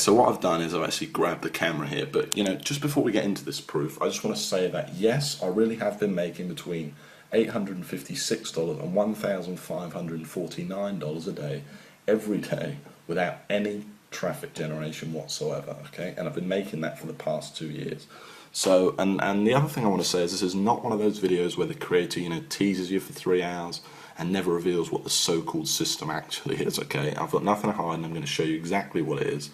so what I've done is I've actually grabbed the camera here, but just before we get into this proof, I just want to say that yes, I really have been making between $856 and $1,549 a day, every day, without any traffic generation whatsoever, okay? And I've been making that for the past 2 years. So, and the other thing I want to say is this is not one of those videos where the creator, teases you for 3 hours and never reveals what the so-called system actually is, okay? I've got nothing to hide, and I'm going to show you exactly what it is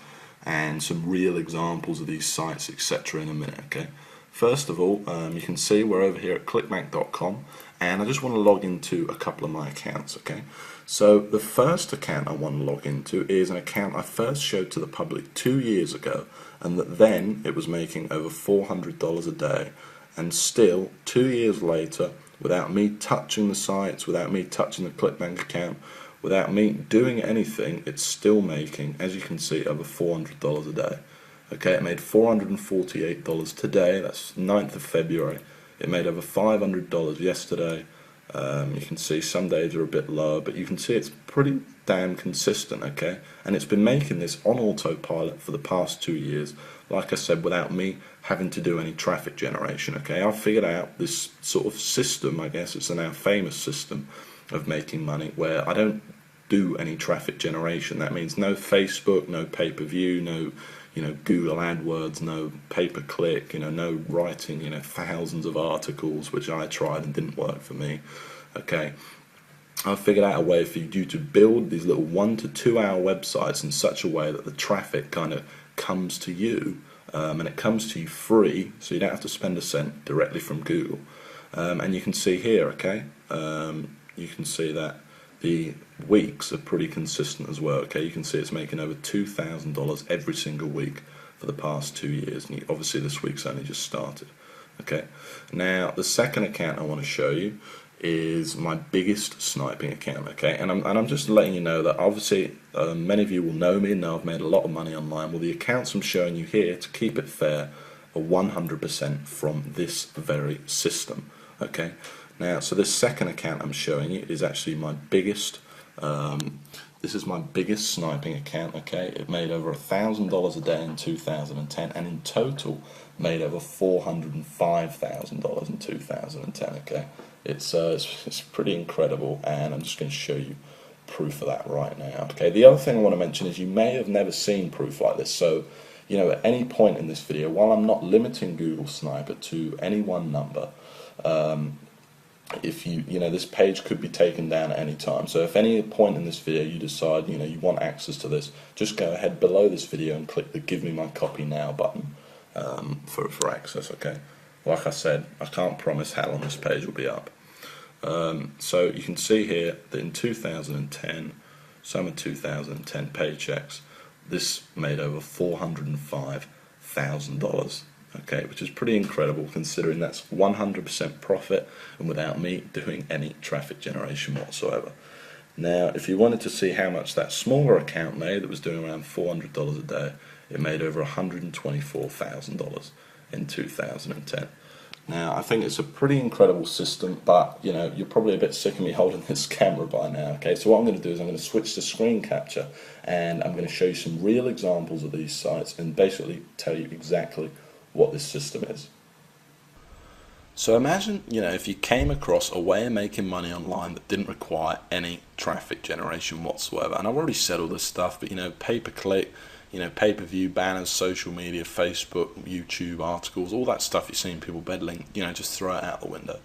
and some real examples of these sites, etc. in a minute, okay? First of all, you can see we're over here at clickbank.com, and I just want to log into a couple of my accounts, okay? So the first account I want to log into is an account I first showed to the public 2 years ago, and that then it was making over $400 a day, and still 2 years later, without me touching the sites, without me touching the ClickBank account, without me doing anything, it's still making, as you can see, over $400 a day. Okay, it made $448 today, that's 9th of February. It made over $500 yesterday. You can see some days are a bit lower, but you can see it's pretty damn consistent, okay? And it's been making this on autopilot for the past 2 years, like I said, without me having to do any traffic generation, okay? I've figured out this sort of system, I guess it's a now famous system of making money, where I don't do any traffic generation. That means no Facebook, no pay-per-view, no Google AdWords, no pay-per-click, no writing, thousands of articles, which I tried and didn't work for me. Okay, I've figured out a way for you to build these little 1 to 2 hour websites in such a way that the traffic kind of comes to you, and it comes to you free, so you don't have to spend a cent directly from Google. And you can see here, okay, you can see that the weeks are pretty consistent as well, okay? You can see it's making over $2,000 every single week for the past 2 years, and obviously this week's only just started, okay? Now, the second account I want to show you is my biggest sniping account, okay? And I'm just letting you know that obviously many of you will know me and know I've made a lot of money online. Well, the accounts I'm showing you here, to keep it fair, are 100% from this very system, okay? Now, so this second account I'm showing you is actually my biggest, this is my biggest sniping account, okay? It made over $1,000 a day in 2010, and in total made over $405,000 in 2010, okay? It's pretty incredible, and I'm just going to show you proof of that right now, okay? The other thing I want to mention is you may have never seen proof like this, so at any point in this video, while I'm not limiting Google Sniper to any one number, if this page could be taken down at any time. So if any point in this video you decide you want access to this, just go ahead below this video and click the Give Me My Copy Now button for access, okay? Like I said, I can't promise how long this page will be up. So you can see here that in 2010, summer 2010 paychecks, this made over $405,000. Okay, which is pretty incredible considering that's 100% profit and without me doing any traffic generation whatsoever. Now, if you wanted to see how much that smaller account made, that was doing around $400 a day, it made over $124,000 in 2010. Now, I think it's a pretty incredible system, but you're probably a bit sick of me holding this camera by now, okay? So what I'm going to do is I'm going to switch to screen capture, and I'm going to show you some real examples of these sites and basically tell you exactly what this system is. So imagine, if you came across a way of making money online that didn't require any traffic generation whatsoever. And I've already said all this stuff, but pay-per-click, pay-per-view, banners, social media, Facebook, YouTube, articles, all that stuff you're seeing people peddling, just throw it out the window.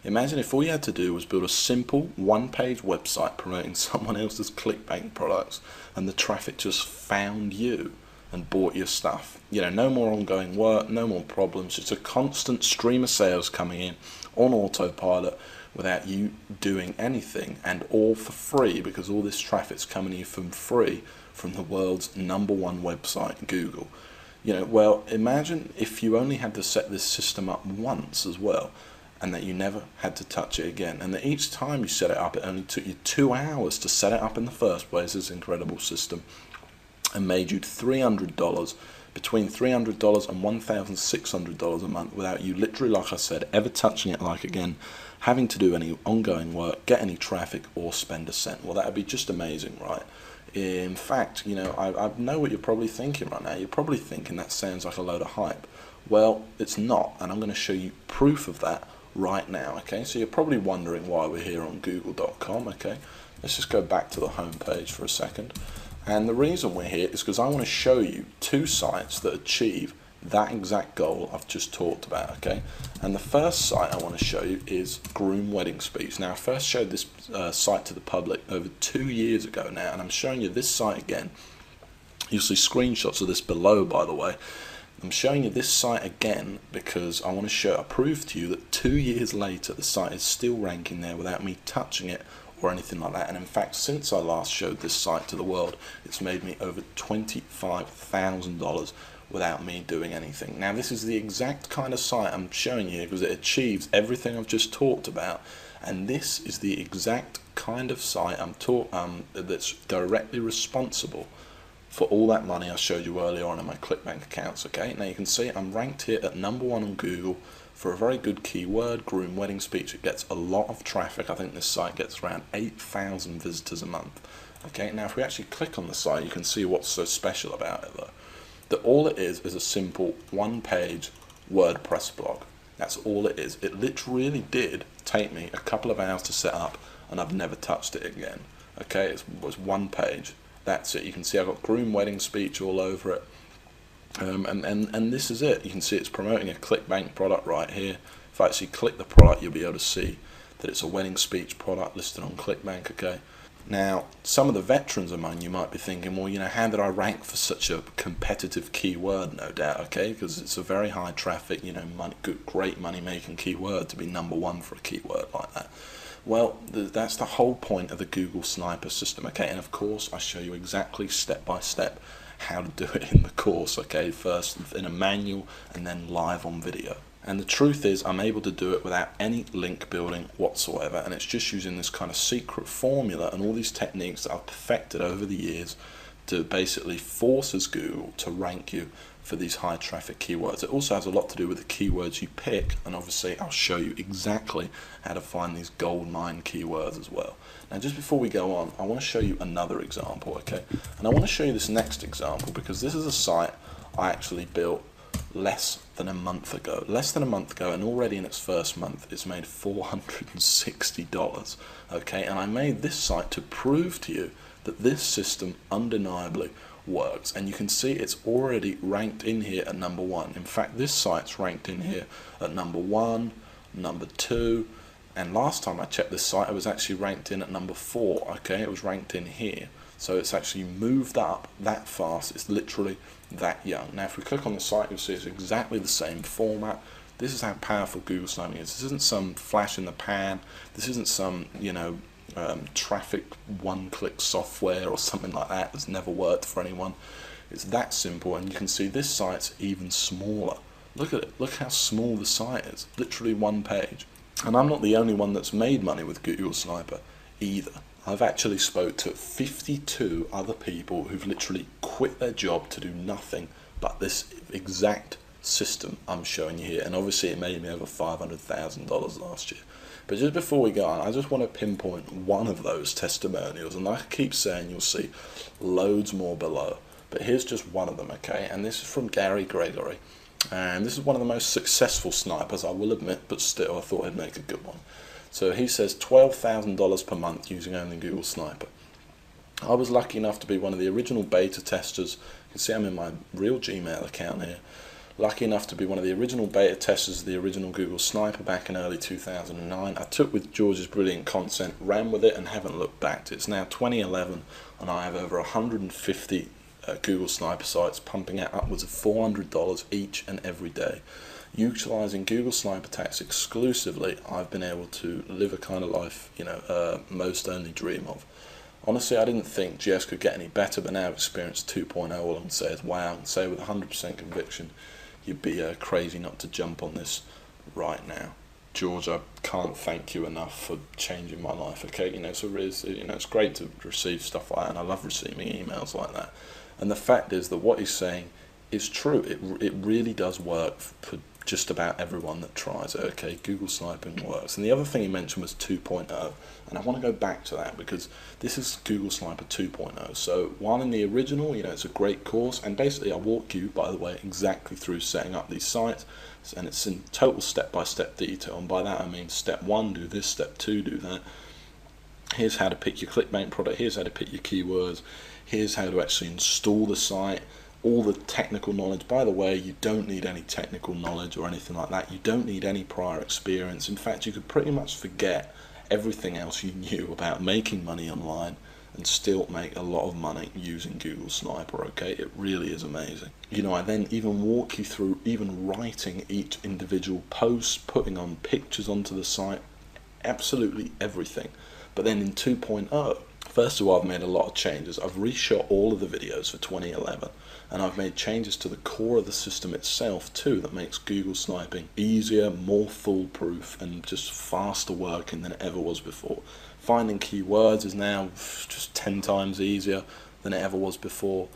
Imagine if all you had to do was build a simple one-page website promoting someone else's ClickBank products, and the traffic just found you and bought your stuff. No more ongoing work, no more problems, just a constant stream of sales coming in on autopilot without you doing anything, and all for free, because all this traffic's coming to you from free from the world's #1 website, Google. Well, imagine if you only had to set this system up once as well, and that you never had to touch it again, and that each time you set it up, it only took you 2 hours to set it up in the first place, this incredible system, and made you $300, between $300 and $1,600 a month, without you literally, like I said, ever touching it again, having to do any ongoing work, get any traffic, or spend a cent. Well, that would be just amazing, right? In fact, you know, I know what you're probably thinking right now. You're probably thinking that sounds like a load of hype. Well, it's not, and I'm going to show you proof of that right now, okay? So you're probably wondering why we're here on google.com, okay? Let's just go back to the home page for a second. And the reason we're here is because I want to show you two sites that achieve that exact goal I've just talked about, okay? And the first site I want to show you is Groom Wedding Speech. Now, I first showed this site to the public over 2 years ago now, and I'm showing you this site again. You'll see screenshots of this below, by the way. I'm showing you this site again because I want to prove to you that 2 years later the site is still ranking there without me touching it or anything like that. And in fact, since I last showed this site to the world, it's made me over $25,000 without me doing anything. Now, this is the exact kind of site I'm showing you because it achieves everything I've just talked about, and this is the exact kind of site that's directly responsible for all that money I showed you earlier on in my ClickBank accounts, okay? Now you can see I'm ranked here at #1 on Google for a very good keyword, Groom Wedding Speech. It gets a lot of traffic. I think this site gets around 8,000 visitors a month. Okay, now if we actually click on the site, you can see what's so special about it though. That all it is a simple one-page WordPress blog. That's all it is. It literally did take me a couple of hours to set up, and I've never touched it again. Okay, it was one page. That's it. You can see I've got Groom Wedding Speech all over it. And this is it. You can see it's promoting a ClickBank product right here. If I actually click the product, you'll be able to see that it's a wedding speech product listed on ClickBank, okay? Now, some of the veterans among you might be thinking, well, you know, how did I rank for such a competitive keyword? No doubt, okay? Because it's a very high traffic, you know, great money-making keyword to be #1 for a keyword like that. Well, that's the whole point of the Google Sniper system, okay? And of course, I show you exactly step by step how to do it in the course, okay? First in a manual and then live on video. And the truth is, I'm able to do it without any link building whatsoever, and it's just using this kind of secret formula and all these techniques that I've perfected over the years to basically forces Google to rank you for these high traffic keywords. It also has a lot to do with the keywords you pick, and obviously I'll show you exactly how to find these gold mine keywords as well. Now, just before we go on, I want to show you another example, okay? And I want to show you this next example because this is a site I actually built less than a month ago, and already in its first month it's made $460, okay? And I made this site to prove to you that this system undeniably works, and you can see it's already ranked in here at #1. In fact, this site's ranked in here at #1, #2, and last time I checked this site it was actually ranked in at #4, okay? It was ranked in here. So it's actually moved up that fast. It's literally that young. Now, if we click on the site, you'll see it's exactly the same format. This is how powerful Google Sniping is. This isn't some flash in the pan. This isn't some, you know, traffic one-click software or something like that that's never worked for anyone. It's that simple, and you can see this site's even smaller. Look at it. Look how small the site is. Literally one page. And I'm not the only one that's made money with Google Sniper either. I've actually spoke to 52 other people who've literally quit their job to do nothing but this exact system I'm showing you here, and obviously it made me over $500,000 last year. But just before we go on, I just want to pinpoint one of those testimonials, and like I keep saying, you'll see loads more below, but here's just one of them, okay? And this is from Gary Gregory, and this is one of the most successful snipers, I will admit, but still I thought I'd make a good one. So he says $12,000 per month using only Google Sniper. I was lucky enough to be one of the original beta testers. You can see I'm in my real Gmail account here. Lucky enough to be one of the original beta testers of the original Google Sniper back in early 2009. I took with George's brilliant content, ran with it, and haven't looked back. It's now 2011, and I have over 150 Google Sniper sites pumping out upwards of $400 each and every day. Utilising Google Sniper Tax exclusively, I've been able to live a kind of life, you know, most only dream of. Honestly, I didn't think GS could get any better, but now Experience 2.0, all I can say is wow, and say with 100% conviction, you'd be crazy not to jump on this right now. George, I can't thank you enough for changing my life, okay? You know, so it's great to receive stuff like that, and I love receiving emails like that. And the fact is that what he's saying is true. It really does work for just about everyone that tries it. Okay, Google Sniping works. And the other thing he mentioned was 2.0, and I want to go back to that because this is Google Sniper 2.0. So while in the original, it's a great course, and basically I walk you, by the way, exactly through setting up these sites, and it's in total step-by-step detail. And by that I mean step 1, do this, step 2, do that. Here's how to pick your clickbait product, here's how to pick your keywords, here's how to actually install the site, all the technical knowledge. By the way, you don't need any technical knowledge or anything like that. You don't need any prior experience. In fact, you could pretty much forget everything else you knew about making money online and still make a lot of money using Google Sniper. Okay, it really is amazing. I then even walk you through even writing each individual post, putting on pictures onto the site, absolutely everything. But then in 2.0, first of all, I've made a lot of changes. I've reshot all of the videos for 2011, and I've made changes to the core of the system itself too that makes Google Sniping easier, more foolproof, and just faster working than it ever was before. Finding keywords is now just 10 times easier than it ever was before.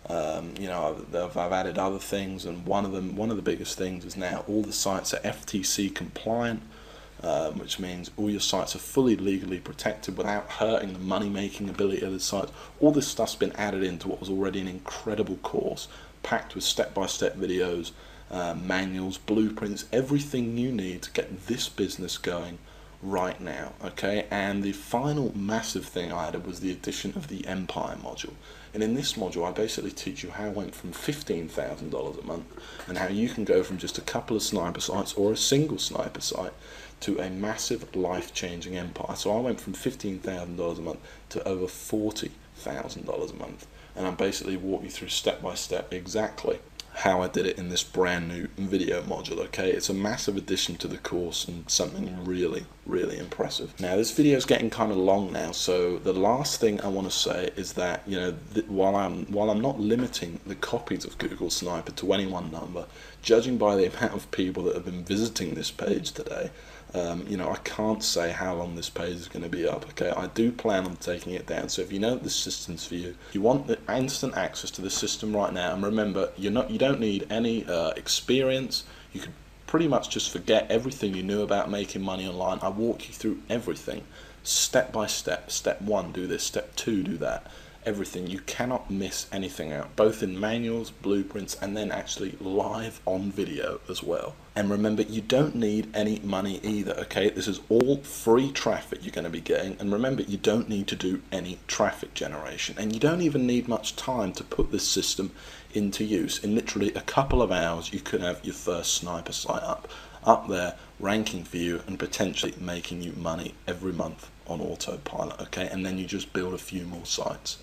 I've added other things, and one of the biggest things is now all the sites are FTC compliant. Which means all your sites are fully legally protected without hurting the money-making ability of the site. All this stuff's been added into what was already an incredible course, packed with step-by-step videos, manuals, blueprints, everything you need to get this business going right now. Okay, and the final massive thing I added was the addition of the Empire module. And in this module, I basically teach you how I went from $15,000 a month and how you can go from just a couple of sniper sites or a single sniper site to a massive life-changing empire. So I went from $15,000 a month to over $40,000 a month, and I'm basically walking you through step by step exactly how I did it in this brand new video module. Okay, it's a massive addition to the course and something really, really impressive. Now this video is getting kind of long now, so the last thing I want to say is that while I'm not limiting the copies of Google Sniper to any one number, judging by the amount of people that have been visiting this page today, I can't say how long this page is going to be up. Okay, I do plan on taking it down. So if you know this system's for you, you want the instant access to the system right now, and remember, you don't need any experience. You could pretty much just forget everything you knew about making money online. I walk you through everything, step by step. Step 1, do this. Step 2, do that. Everything. You cannot miss anything out, both in manuals, blueprints, and then actually live on video as well. And remember, you don't need any money either. Okay, this is all free traffic you're going to be getting, and remember, you don't need to do any traffic generation, and you don't even need much time to put this system into use. In literally a couple of hours, you could have your first sniper site up there, ranking for you and potentially making you money every month on autopilot. Okay, and then you just build a few more sites.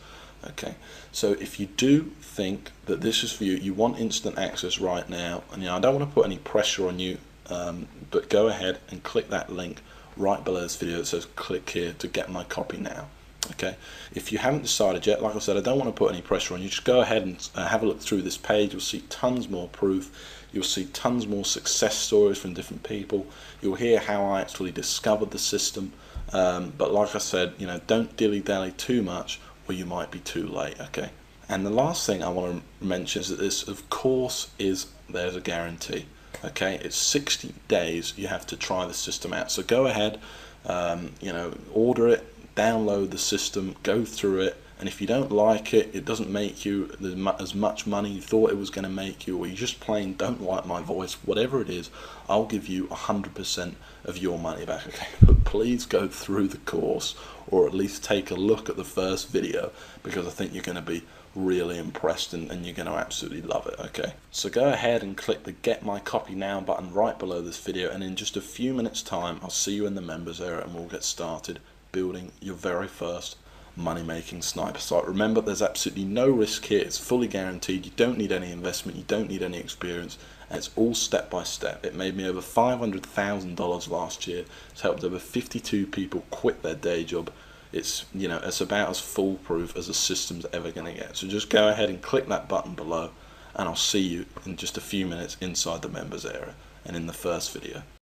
Okay, so if you do think that this is for you, you want instant access right now, and I don't want to put any pressure on you, but go ahead and click that link right below this video that says click here to get my copy now. Okay, if you haven't decided yet, like I said, I don't want to put any pressure on you. Just go ahead and have a look through this page. You'll see tons more proof. You'll see tons more success stories from different people. You'll hear how I actually discovered the system. But like I said, don't dilly-dally too much, or you might be too late. Okay, and the last thing I want to mention is that this, of course, there's a guarantee. Okay, it's 60 days you have to try the system out. So go ahead, order it, download the system, go through it, and if you don't like it, it doesn't make you as much money you thought it was going to make you, or you just plain don't like my voice, whatever it is, I'll give you 100% of your money back. Okay, but please go through the course, or at least take a look at the first video, because I think you're going to be really impressed and you're going to absolutely love it. Okay, so go ahead and click the Get My Copy Now button right below this video, and in just a few minutes time I'll see you in the members area and we'll get started building your very first money-making sniper site. Remember, there's absolutely no risk here. It's fully guaranteed. You don't need any investment, you don't need any experience, and it's all step by step. It made me over $500,000 last year. It's helped over 52 people quit their day job. It's it's about as foolproof as a system's ever going to get. So just go ahead and click that button below, and I'll see you in just a few minutes inside the members area and in the first video.